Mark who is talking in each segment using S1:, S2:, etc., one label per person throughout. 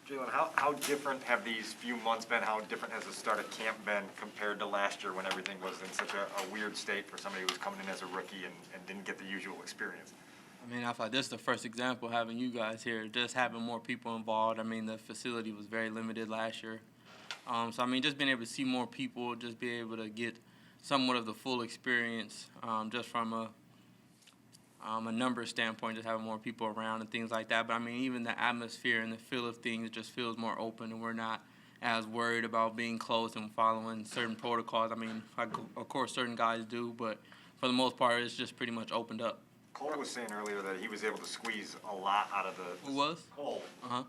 S1: Jaylon, how different have these few months been? How different has the start of camp been compared to last year when everything was in such a weird state for somebody who was coming in as a rookie and didn't get the usual experience?
S2: I mean, I thought this is the first example having you guys here, just having more people involved. I mean, the facility was very limited last year. So, I mean, just being able to see more people, just be able to get somewhat of the full experience just from a numbers standpoint, just having more people around and things like that. But, I mean, even the atmosphere and the feel of things just feels more open, and we're not as worried about being close and following certain protocols. I mean, of course, certain guys do, but for the most part, it's just pretty much opened up.
S1: Cole was saying earlier that he was able to squeeze a lot out of the.
S2: Who was?
S1: Cole.
S2: Uh-huh.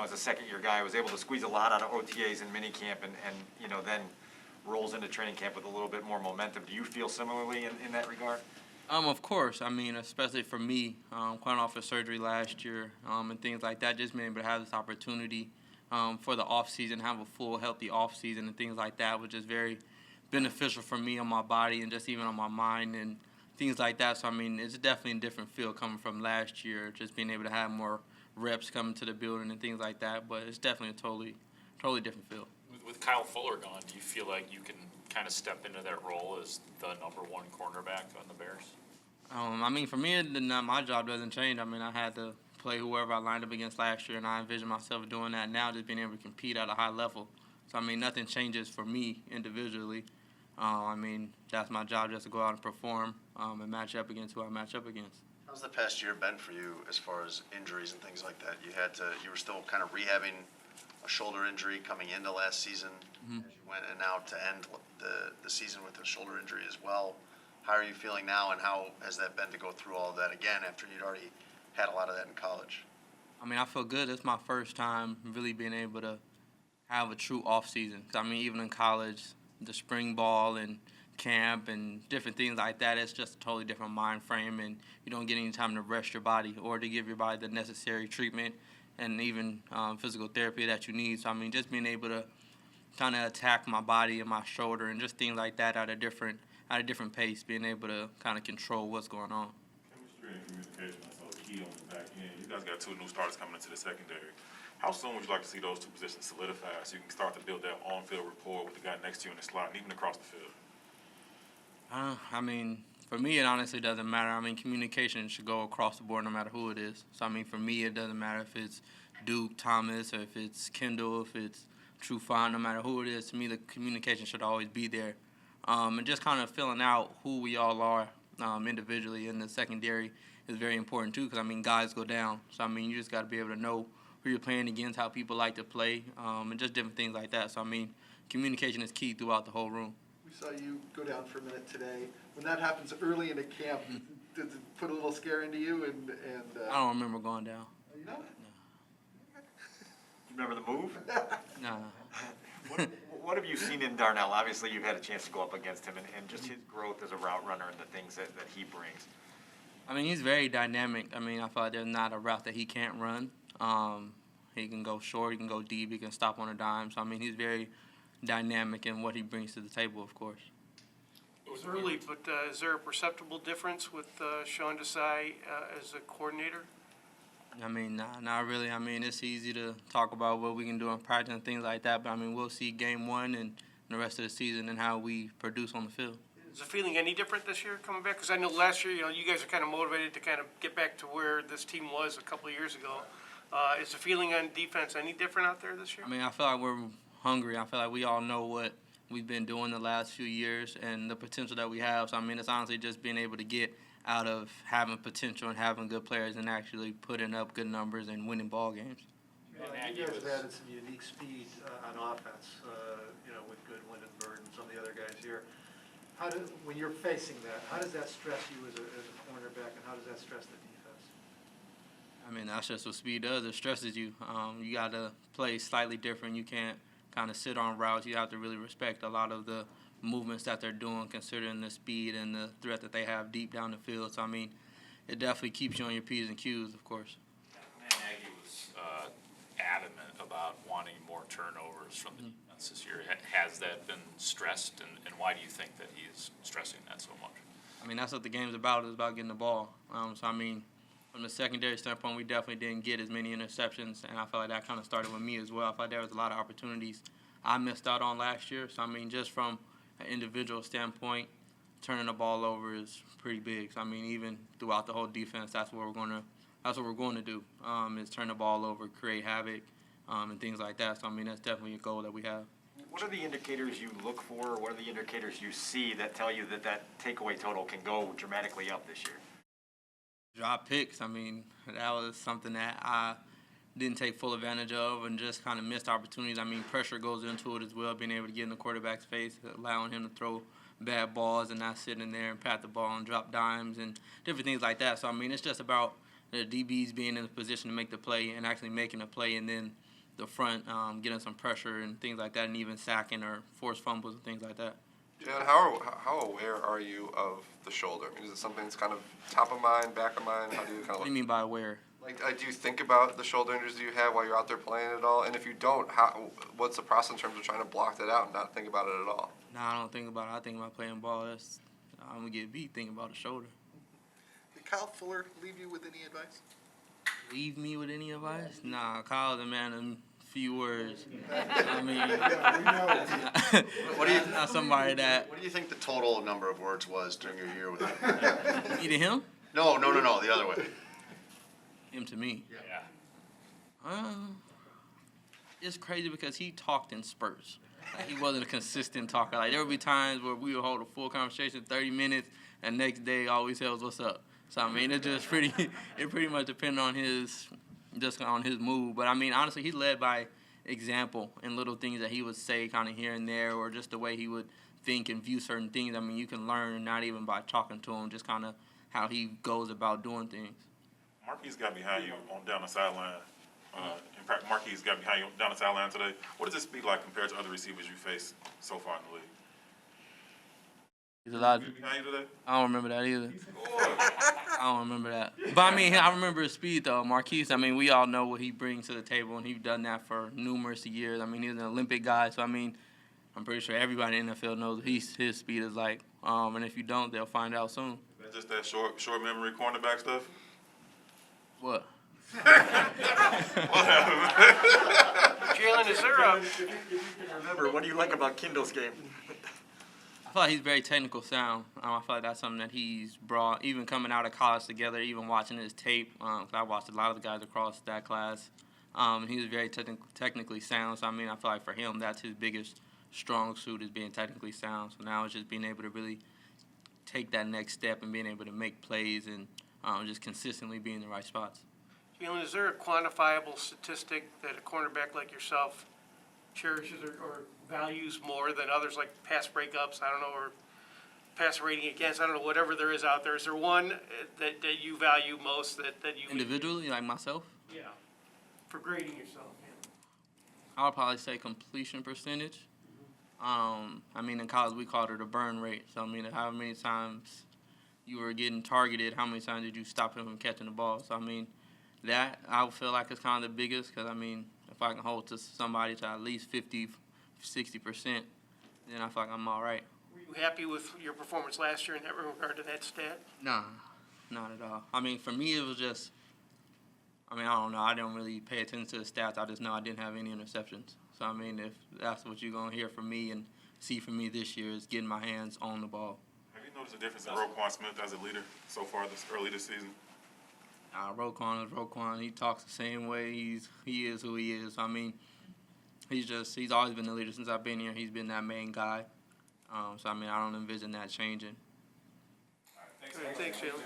S1: As a second-year guy, was able to squeeze a lot out of OTAs and minicamp, and then rolls into training camp with a little bit more momentum. Do you feel similarly in that regard?
S2: Of course. I mean, especially for me, coming off of surgery last year and things like that, just being able to have this opportunity for the off season, have a full, healthy off season and things like that, which is very beneficial for me on my body and just even on my mind and things like that. So, I mean, it's definitely a different feel coming from last year, just being able to have more reps coming to the building and things like that. But it's definitely a totally different feel.
S3: With Kyle Fuller gone, do you feel like you can kind of step into that role as the number one cornerback on the Bears?
S2: I mean, for me, my job doesn't change. I mean, I had to play whoever I lined up against last year, and I envision myself doing that now, just being able to compete at a high level. So, I mean, nothing changes for me individually. I mean, that's my job, just to go out and perform and match up against who I match up against.
S4: How's the past year been for you as far as injuries and things like that? You were still kind of rehabbing a shoulder injury coming into last season as you went, and now to end the season with a shoulder injury as well. How are you feeling now, and how has that been to go through all of that again after you'd already had a lot of that in college?
S2: I mean, I feel good. It's my first time really being able to have a true off season. 'Cause, I mean, even in college, the spring ball and camp and different things like that, it's just a totally different mind frame, and you don't get any time to rest your body or to give your body the necessary treatment and even physical therapy that you need. So, I mean, just being able to kind of attack my body and my shoulder and just things like that at a different pace, being able to kind of control what's going on.
S5: Chemistry and communication are so key on the back end. You guys got two new starters coming into the secondary. How soon would you like to see those two positions solidify so you can start to build that on-field rapport with the guy next to you in the slot and even across the field?
S2: I mean, for me, it honestly doesn't matter. I mean, communication should go across the board no matter who it is. So, I mean, for me, it doesn't matter if it's Duke, Thomas, or if it's Kendall, if it's Trufant, no matter who it is. To me, the communication should always be there. And just kind of filling out who we all are individually in the secondary is very important, too, because, I mean, guys go down. So, I mean, you just got to be able to know who you're playing against, how people like to play, and just different things like that. So, I mean, communication is key throughout the whole room.
S6: We saw you go down for a minute today. When that happens early in a camp, does it put a little scare into you?
S2: I don't remember going down.
S6: You know?
S1: You remember the move?
S2: No.
S1: What have you seen in Darnell? Obviously, you've had a chance to go up against him, and just his growth as a route runner and the things that he brings.
S2: I mean, he's very dynamic. I mean, I feel like there's not a route that he can't run. He can go short, he can go deep, he can stop on a dime. So, I mean, he's very dynamic in what he brings to the table, of course.
S7: It's early, but is there a perceptible difference with Sean Desai as a coordinator?
S2: I mean, not really. I mean, it's easy to talk about what we can do in practice and things like that, but, I mean, we'll see game one and the rest of the season and how we produce on the field.
S7: Is the feeling any different this year coming back? Because I know last year, you guys are kind of motivated to kind of get back to where this team was a couple of years ago. Is the feeling on defense any different out there this year?
S2: I mean, I feel like we're hungry. I feel like we all know what we've been doing the last few years and the potential that we have. So, I mean, it's honestly just being able to get out of having potential and having good players and actually putting up good numbers and winning ball games.
S6: You guys have added some unique speed on offense, with Goodwin and Bird and some of the other guys here. When you're facing that, how does that stress you as a cornerback, and how does that stress the defense?
S2: I mean, that's just what speed does. It stresses you. You got to play slightly different. You can't kind of sit on routes. You have to really respect a lot of the movements that they're doing, considering the speed and the threat that they have deep down the field. So, I mean, it definitely keeps you on your P's and Q's, of course.
S3: Matt Nagy was adamant about wanting more turnovers from the defense this year. Has that been stressed, and why do you think that he's stressing that so much?
S2: I mean, that's what the game's about. It's about getting the ball. So, I mean, From the secondary standpoint, we definitely didn't get as many interceptions, and I feel like that kind of started with me as well. I feel like there was a lot of opportunities I missed out on last year. So, I mean, just from an individual standpoint, turning the ball over is pretty big. So, I mean, even throughout the whole defense, that's what we're going to do, is turn the ball over, create havoc, and things like that. So, I mean, that's definitely a goal that we have.
S1: What are the indicators you look for? What are the indicators you see that tell you that that takeaway total can go dramatically up this year?
S2: Drop picks, I mean, that was something that I didn't take full advantage of and just kind of missed opportunities. I mean, pressure goes into it as well, being able to get in the quarterback's face, allowing him to throw bad balls and not sitting there and pat the ball and drop dimes and different things like that. So, I mean, it's just about the DBs being in a position to make the play and actually making a play, and then the front getting some pressure and things like that, and even sacking or forced fumbles and things like that.
S8: Jaylon, how aware are you of the shoulder? I mean, is it something that's kind of top of mind, back of mind? How do you kind of
S2: What do you mean by aware?
S8: like? Do you think about the shoulder injuries you have while you're out there playing at all? And if you don't, what's the process in terms of trying to block that out and not think about it at all?
S2: Nah, I don't think about it. I think about playing ball. I'm going to get beat thinking about the shoulder.
S9: Did Kyle Fuller leave you with any advice?
S2: Leave me with any advice? Nah, Kyle's a man of few words. I mean,
S4: What do you,
S2: not somebody that,
S4: what do you think the total number of words was during your year with him?
S2: either him,
S4: No, the other way.
S2: him to me.
S3: Yeah.
S2: It's crazy because he talked in spurts. Like, he wasn't a consistent talker. Like, there would be times where we would hold a full conversation, 30 minutes, and next day all we said was, "What's up?" So, I mean, it pretty much depended on his mood. But, I mean, honestly, he led by example and little things that he would say kind of here and there, or just the way he would think and view certain things. I mean, you can learn not even by talking to him, just kind of how he goes about doing things.
S5: Marquise got behind you down the sideline. In fact, Marquise got behind you down the sideline today. What does this speak like compared to other receivers you faced so far in the league?
S2: He's a lot.
S5: He behind you today?
S2: I don't remember that either. I don't remember that. But, I mean, I remember his speed, though. Marquise, I mean, we all know what he brings to the table, and he's done that for numerous years. I mean, he's an Olympic guy, so, I mean, I'm pretty sure everybody in the NFL knows his speed is like. And if you don't, they'll find out soon.
S5: Is that just that short memory cornerback stuff?
S2: What?
S7: Jaylon, is there a,
S1: Remember, what do you like about Kindle's game?
S2: I feel like he's very technical sound. I feel like that's something that he's brought, even coming out of college together, even watching his tape. 'Cause I watched a lot of the guys across that class. He was very technically sound. So, I mean, I feel like for him, that's his biggest strong suit, is being technically sound. So now it's just being able to really take that next step and being able to make plays and just consistently be in the right spots.
S7: Jaylon, is there a quantifiable statistic that a cornerback like yourself cherishes or values more than others, like pass breakups, I don't know, or pass rating against, I don't know, whatever there is out there? Is there one that you value most that you...
S2: Individually, like myself,
S7: Yeah, for grading yourself, yeah.
S2: I would probably say completion percentage. I mean, in college, we called it a burn rate. So, I mean, how many times you were getting targeted, how many times did you stop him from catching the ball? So, I mean, that I feel like is kind of the biggest, because, I mean, if I can hold to somebody to at least 50, 60%, then I feel like I'm all right.
S7: Were you happy with your performance last year in that regard to that stat?
S2: Nah, not at all. I mean, for me, it was just, I mean, I don't know. I didn't really pay attention to the stats. I just know I didn't have any interceptions. So, I mean, if that's what you're going to hear from me and see from me this year, is getting my hands on the ball.
S5: Have you noticed a difference in Roquan Smith as a leader so far early this season?
S2: Roquan is Roquan. He talks the same way. He is who he is. I mean, he's always been the leader since I've been here. He's been that main guy. So, I mean, I don't envision that changing.
S7: Thanks, Jaylon.